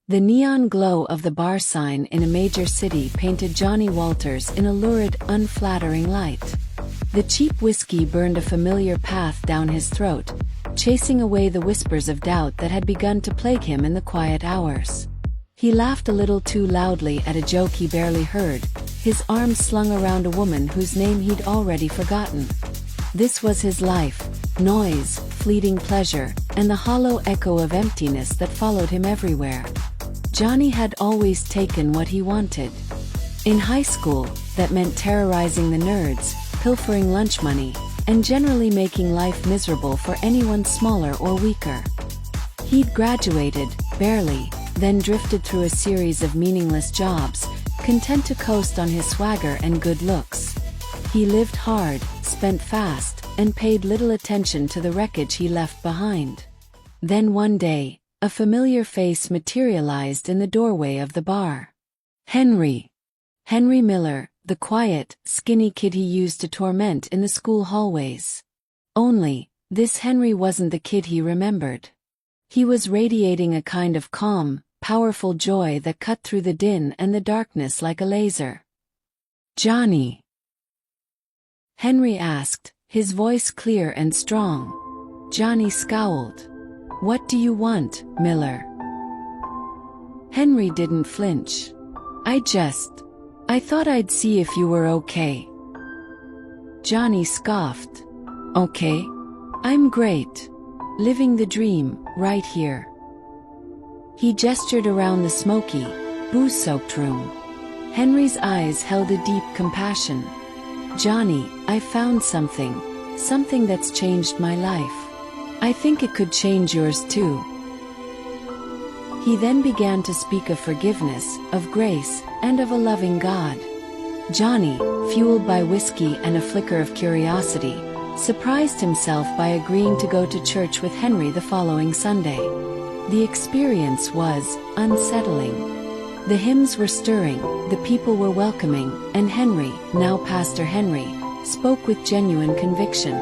The neon glow of the bar sign in a major city painted Johnny Walters in a lurid, unflattering light. The cheap whiskey burned a familiar path down his throat, chasing away the whispers of doubt that had begun to plague him in the quiet hours. He laughed a little too loudly at a joke he barely heard, his arms slung around a woman whose name he'd already forgotten. This was his life: noise, fleeting pleasure, and the hollow echo of emptiness that followed him everywhere. Johnny had always taken what he wanted. In high school, that meant terrorizing the nerds, pilfering lunch money, and generally making life miserable for anyone smaller or weaker. He'd graduated, barely, then drifted through a series of meaningless jobs, content to coast on his swagger and good looks. He lived hard, spent fast, and paid little attention to the wreckage he left behind. Then one day, a familiar face materialized in the doorway of the bar. Henry. Henry Miller, the quiet, skinny kid he used to torment in the school hallways. Only, this Henry wasn't the kid he remembered. He was radiating a kind of calm, powerful joy that cut through the din and the darkness like a laser. "Johnny?" Henry asked, his voice clear and strong. Johnny scowled. "What do you want, Miller?" Henry didn't flinch. I thought I'd see if you were okay." Johnny scoffed. "Okay? I'm great. Living the dream, right here." He gestured around the smoky, booze-soaked room. Henry's eyes held a deep compassion. "Johnny, I found something that's changed my life. I think it could change yours too." He then began to speak of forgiveness, of grace, and of a loving God. Johnny, fueled by whiskey and a flicker of curiosity, surprised himself by agreeing to go to church with Henry the following Sunday. The experience was unsettling. The hymns were stirring, the people were welcoming, and Henry, now Pastor Henry, spoke with genuine conviction.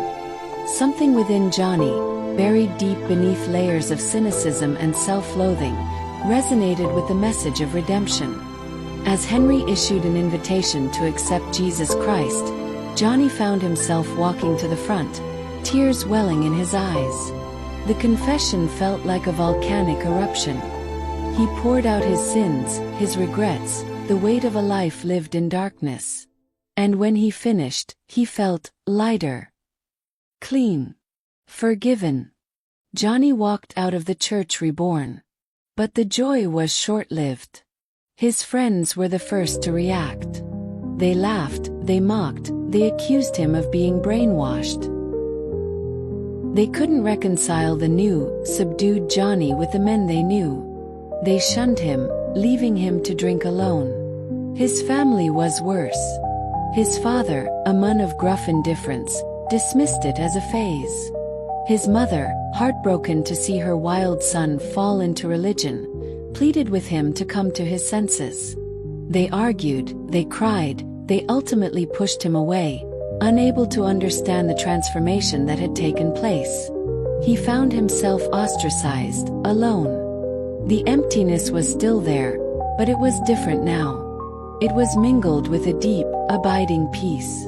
Something within Johnny, buried deep beneath layers of cynicism and self-loathing, resonated with the message of redemption. As Henry issued an invitation to accept Jesus Christ, Johnny found himself walking to the front, tears welling in his eyes. The confession felt like a volcanic eruption. He poured out his sins, his regrets, the weight of a life lived in darkness. And when he finished, he felt lighter, clean, forgiven. Johnny walked out of the church reborn. But the joy was short-lived. His friends were the first to react. They laughed, they mocked, they accused him of being brainwashed. They couldn't reconcile the new, subdued Johnny with the men they knew. They shunned him, leaving him to drink alone. His family was worse. His father, a man of gruff indifference, dismissed it as a phase. His mother, heartbroken to see her wild son fall into religion, pleaded with him to come to his senses. They argued, they cried, they ultimately pushed him away, unable to understand the transformation that had taken place. He found himself ostracized, alone. The emptiness was still there, but it was different now. It was mingled with a deep, abiding peace.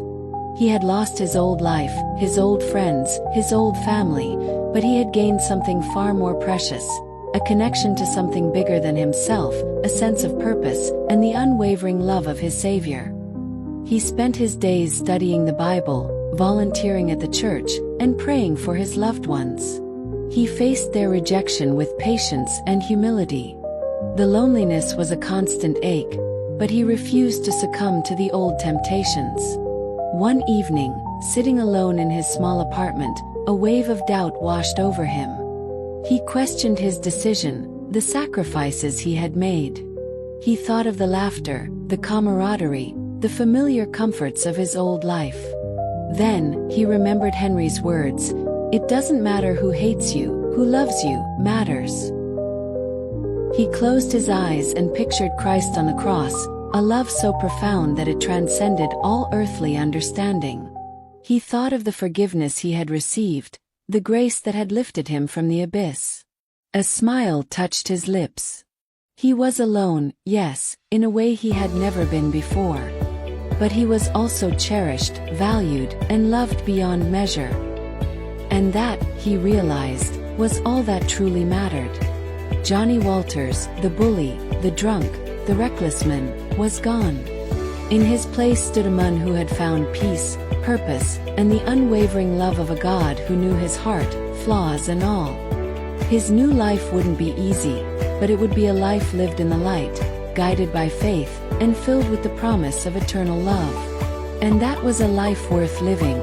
He had lost his old life, his old friends, his old family, but he had gained something far more precious, a connection to something bigger than himself, a sense of purpose, and the unwavering love of his Savior. He spent his days studying the Bible, volunteering at the church, and praying for his loved ones. He faced their rejection with patience and humility. The loneliness was a constant ache, but he refused to succumb to the old temptations. One evening, sitting alone in his small apartment, a wave of doubt washed over him. He questioned his decision, the sacrifices he had made. He thought of the laughter, the camaraderie, the familiar comforts of his old life. Then, he remembered Henry's words, "It doesn't matter who hates you, who loves you, matters." He closed his eyes and pictured Christ on the cross, a love so profound that it transcended all earthly understanding. He thought of the forgiveness he had received, the grace that had lifted him from the abyss. A smile touched his lips. He was alone, yes, in a way he had never been before. But he was also cherished, valued, and loved beyond measure. And that, he realized, was all that truly mattered. Johnny Walters, the bully, the drunk, the reckless man, was gone. In his place stood a man who had found peace, purpose, and the unwavering love of a God who knew his heart, flaws and all. His new life wouldn't be easy, but it would be a life lived in the light, guided by faith, and filled with the promise of eternal love. And that was a life worth living.